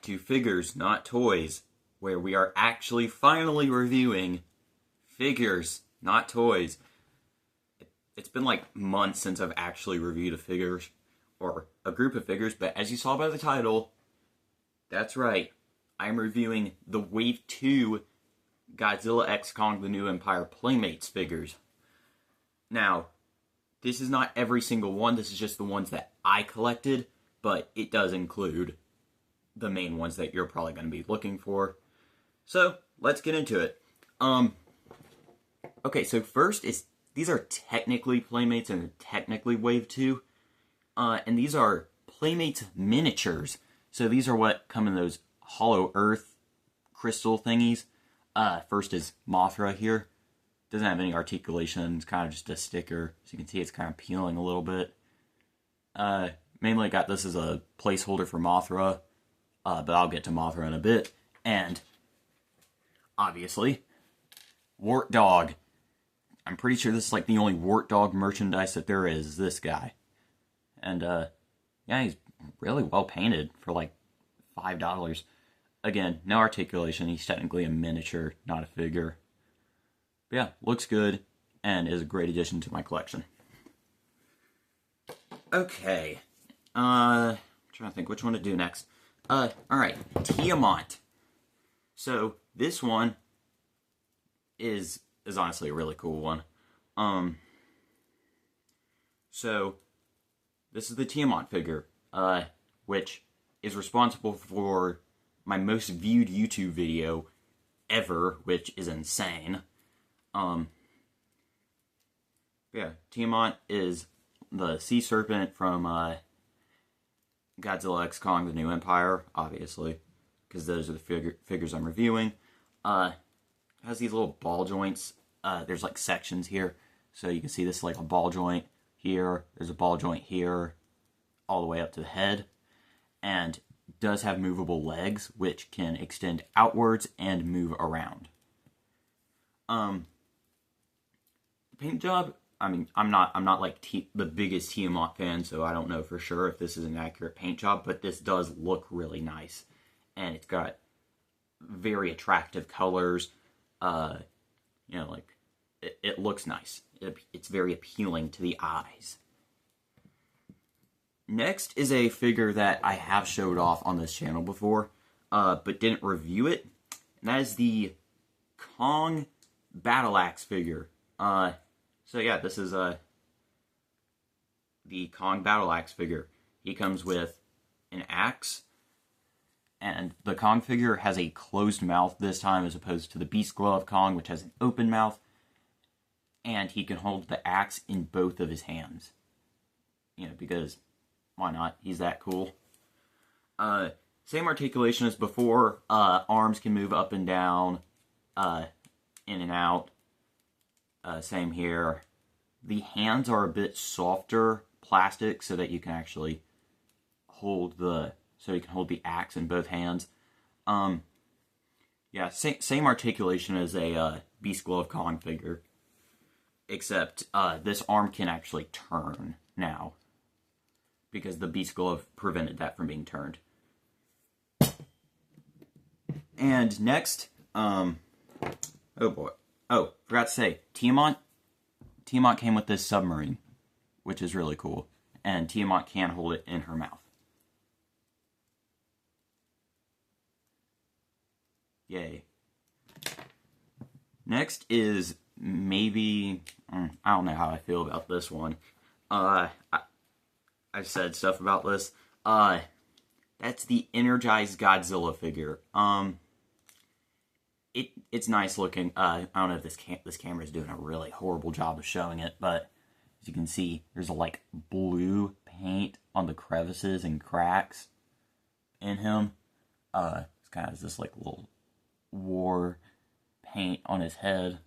back to Figures, Not Toys, where we are actually finally reviewing figures, not toys. It's been like months since I've actually reviewed a figures, or a group of figures, but as you saw by the title, that's right, I'm reviewing the Wave 2 Godzilla x Kong the New Empire Playmates figures. Now, this is not every single one, this is just the ones that I collected, but it does include the main ones that you're probably going to be looking for. So, let's get into it. Okay, so first, these are technically Playmates and technically Wave 2. And these are Playmates miniatures. So these are what come in those hollow earth crystal thingies. First is Mothra here. Doesn't have any articulation, it's kind of just a sticker. So you can see it's kind of peeling a little bit. Mainly got this as a placeholder for Mothra. But I'll get to Mothra in a bit. And, obviously, Wart Dog. I'm pretty sure this is like the only Wart Dog merchandise that there is, this guy. And, yeah, he's really well painted for like $5. Again, no articulation, he's technically a miniature, not a figure. But yeah, looks good, and is a great addition to my collection. Okay, I'm trying to think which one to do next. Alright, Teamont. So, this one is honestly a really cool one. So, this is the Teamont figure, which is responsible for my most viewed YouTube video ever, which is insane. Yeah, Teamont is the sea serpent from, Godzilla x Kong the New Empire, obviously, because those are the figures I'm reviewing. Has these little ball joints. There's like sections here, so you can see this is like a ball joint here. There's a ball joint here, all the way up to the head, and does have movable legs, which can extend outwards and move around. The paint job. I mean, I'm not like the biggest Teamont fan, so I don't know for sure if this is an accurate paint job, but this does look really nice. And it's got very attractive colors. You know, like, it looks nice. It's very appealing to the eyes. Next is a figure that I have showed off on this channel before, but didn't review it. And that is the Kong Battle Axe figure. So yeah, this is the Kong Battle Axe figure. He comes with an axe, and the Kong figure has a closed mouth this time as opposed to the Beast Glove Kong, which has an open mouth, and he can hold the axe in both of his hands. You know, because why not? He's that cool. Same articulation as before. Arms can move up and down, in and out. Same here. The hands are a bit softer plastic so that you can actually hold the axe in both hands. Yeah, same articulation as a Beast Glove Kong figure, except this arm can actually turn now, because the Beast Glove prevented that from being turned. And next, oh boy. Oh, forgot to say, Teamont came with this Submarine, which is really cool. And Teamont can hold it in her mouth. Yay. Next is maybe, I don't know how I feel about this one. I've said stuff about this. That's the energized Godzilla figure. It's nice looking. I don't know if this camera is doing a really horrible job of showing it, but as you can see, there's a like blue paint on the crevices and cracks in him. It's kind of this like little war paint on his head.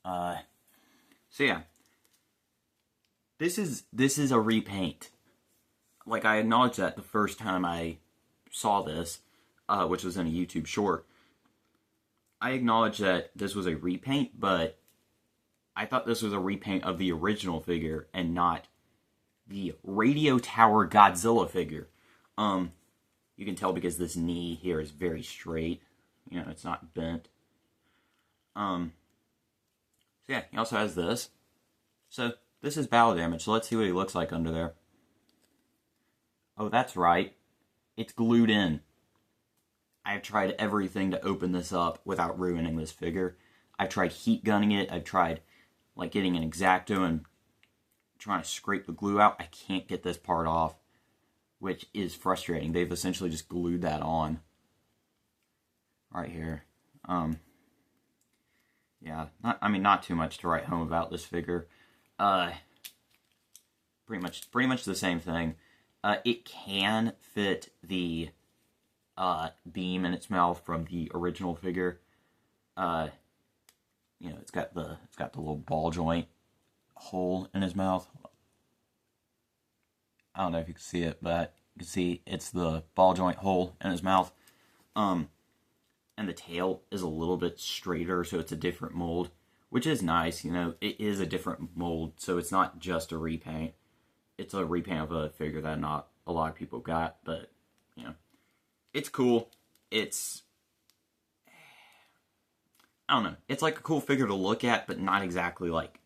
So yeah, this is a repaint. Like, I acknowledged that the first time I saw this, which was in a YouTube short. I acknowledge that this was a repaint, but I thought this was a repaint of the original figure and not the Radio Tower Godzilla figure. You can tell because this knee here is very straight. You know, it's not bent. So yeah, he also has this. So this is battle damage. So let's see what he looks like under there. Oh, that's right. It's glued in. I've tried everything to open this up without ruining this figure. I've tried heat gunning it. I've tried like getting an X-Acto and trying to scrape the glue out. I can't get this part off, which is frustrating. They've essentially just glued that on right here. Yeah, not too much to write home about this figure. Pretty much the same thing. It can fit the beam in its mouth from the original figure. You know, it's got the little ball joint hole in his mouth. I don't know if you can see it, but you can see it's the ball joint hole in his mouth. And the tail is a little bit straighter, so it's a different mold, which is nice. You know, it is a different mold, so it's not just a repaint. It's a repaint of a figure that not a lot of people got, but, you know, it's cool. It's, I don't know, it's like a cool figure to look at, but not exactly like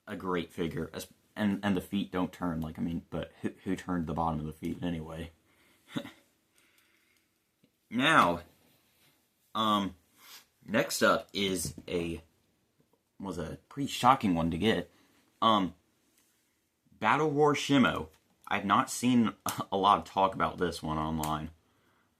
a great figure. And the feet don't turn, like, I mean, but who turned the bottom of the feet anyway? Now, next up is was a pretty shocking one to get. Battle War Shimo. I've not seen a lot of talk about this one online.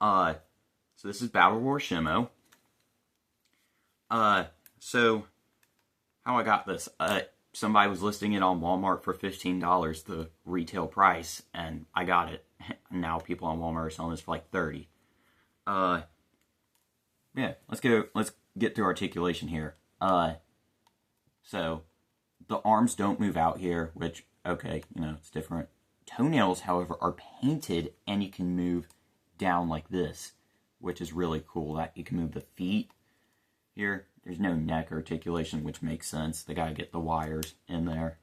So this is Battle War Shimo. So how I got this? Somebody was listing it on Walmart for $15, the retail price, and I got it. Now people on Walmart are selling this for like $30. Yeah, let's get through articulation here. So the arms don't move out here, which, okay, you know, it's different. Toenails, however, are painted, and you can move down like this, which is really cool. That you can move the feet here. There's no neck articulation, which makes sense. They gotta get the wires in there.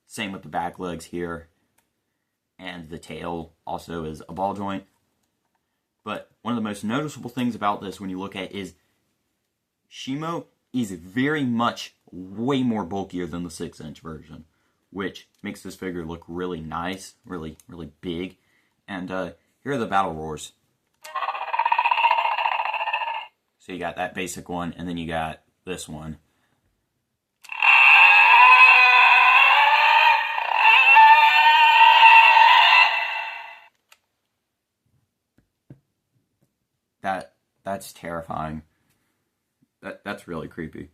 Same with the back legs here. And the tail also is a ball joint. But one of the most noticeable things about this when you look at it is Shimo is very much way more bulkier than the 6-inch version, which makes this figure look really nice, really, really big. And here are the battle roars. So you got that basic one, and then you got this one. That's terrifying. That's really creepy.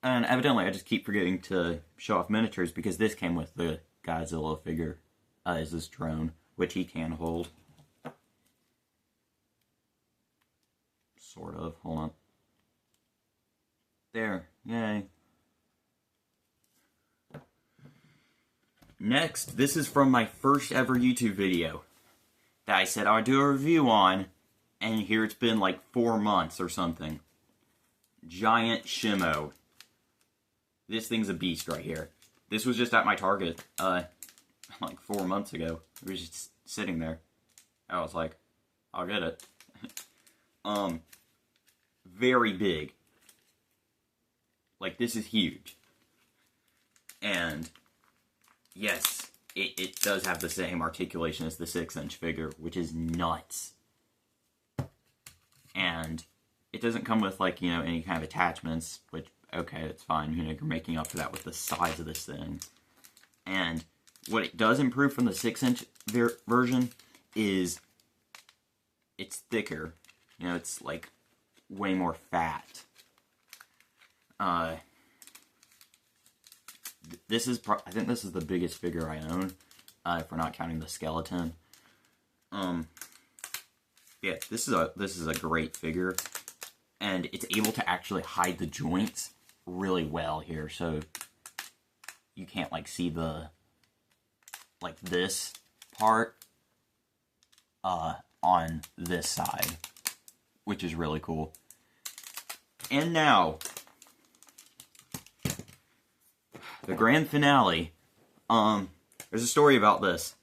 And evidently I just keep forgetting to show off miniatures because this came with the Godzilla figure, is this drone, which he can hold. Sort of. Hold on. There. Yay. Next, this is from my first ever YouTube video that I said I would do a review on, and here it's been like 4 months or something. Giant Shimo. This thing's a beast right here. This was just at my Target, like 4 months ago. It was just sitting there. I was like, I'll get it. Very big. Like, this is huge. And, yes, it does have the same articulation as the 6-inch figure, which is nuts. And it doesn't come with, like, you know, any kind of attachments, which, okay, that's fine. You know, you're making up for that with the size of this thing. And what it does improve from the 6-inch version is it's thicker. You know, it's, like, way more fat. This is, I think this is the biggest figure I own, if we're not counting the skeleton. Yeah, this is a great figure, and it's able to actually hide the joints really well here, so you can't, like, see the, like, this part, on this side, which is really cool. And now, the grand finale There's a story about this.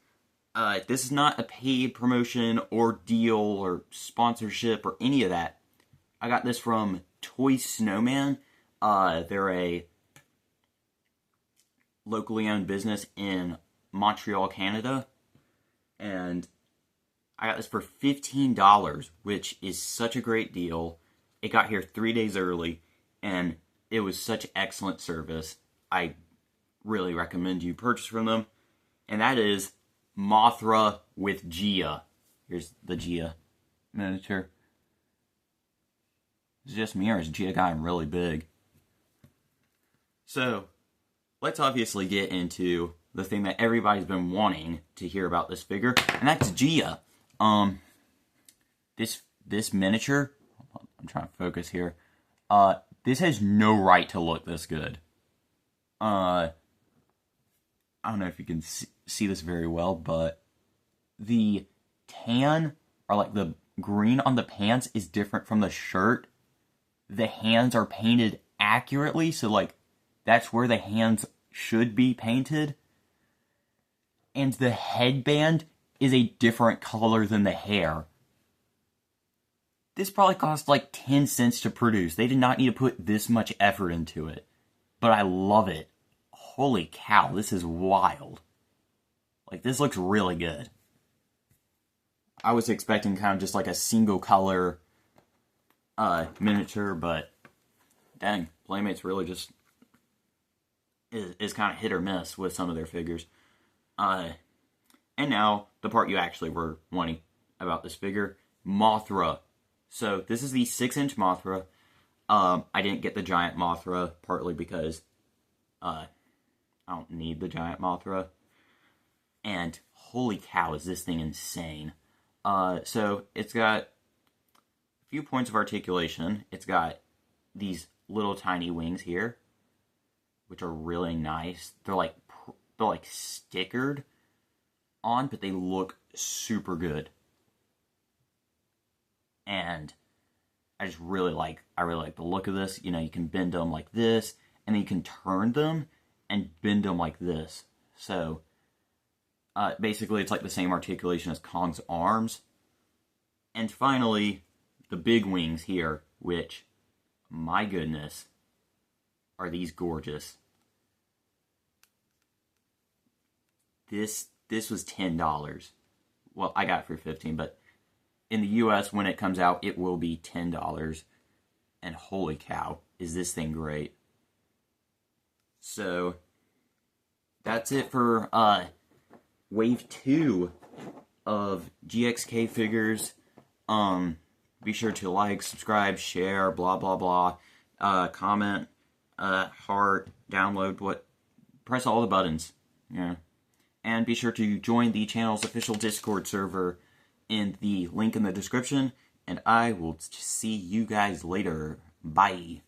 This is not a paid promotion or deal or sponsorship or any of that. I got this from Toy Snowman. They're a locally owned business in Montreal, Canada. And I got this for $15, which is such a great deal. It got here 3 days early, and it was such excellent service. I really recommend you purchase from them. And that is Mothra with Gia. Here's the Gia miniature. Is it just me, or is Gia gotten really big? So, let's obviously get into the thing that everybody's been wanting to hear about this figure, and that's Gia. This miniature, I'm trying to focus here. This has no right to look this good. I don't know if you can see this very well, but the tan, or like the green on the pants, is different from the shirt. The hands are painted accurately, so like that's where the hands should be painted. And the headband is a different color than the hair. This probably cost like 10 cents to produce. They did not need to put this much effort into it. But I love it. Holy cow, this is wild. Like, this looks really good. I was expecting kind of just like a single color miniature, but dang, Playmates really just is kind of hit or miss with some of their figures. And now, the part you actually were wanting about this figure, Mothra. So, this is the 6-inch Mothra. I didn't get the giant Mothra, partly because I don't need the giant Mothra. And holy cow, is this thing insane. So, it's got a few points of articulation. It's got these little tiny wings here, which are really nice. They're like stickered on, but they look super good. And I really like the look of this. You know, you can bend them like this, and then you can turn them and bend them like this. So, basically, it's like the same articulation as Kong's arms. And finally, the big wings here, which, my goodness, are these gorgeous. This was $10. Well, I got it for $15, but in the US, when it comes out, it will be $10. And holy cow, is this thing great. So, that's it for Wave 2 of GXK figures. Be sure to like, subscribe, share, blah, blah, blah. Comment, heart, download, press all the buttons. Yeah. And be sure to join the channel's official Discord server in the link in the description. And I will see you guys later. Bye.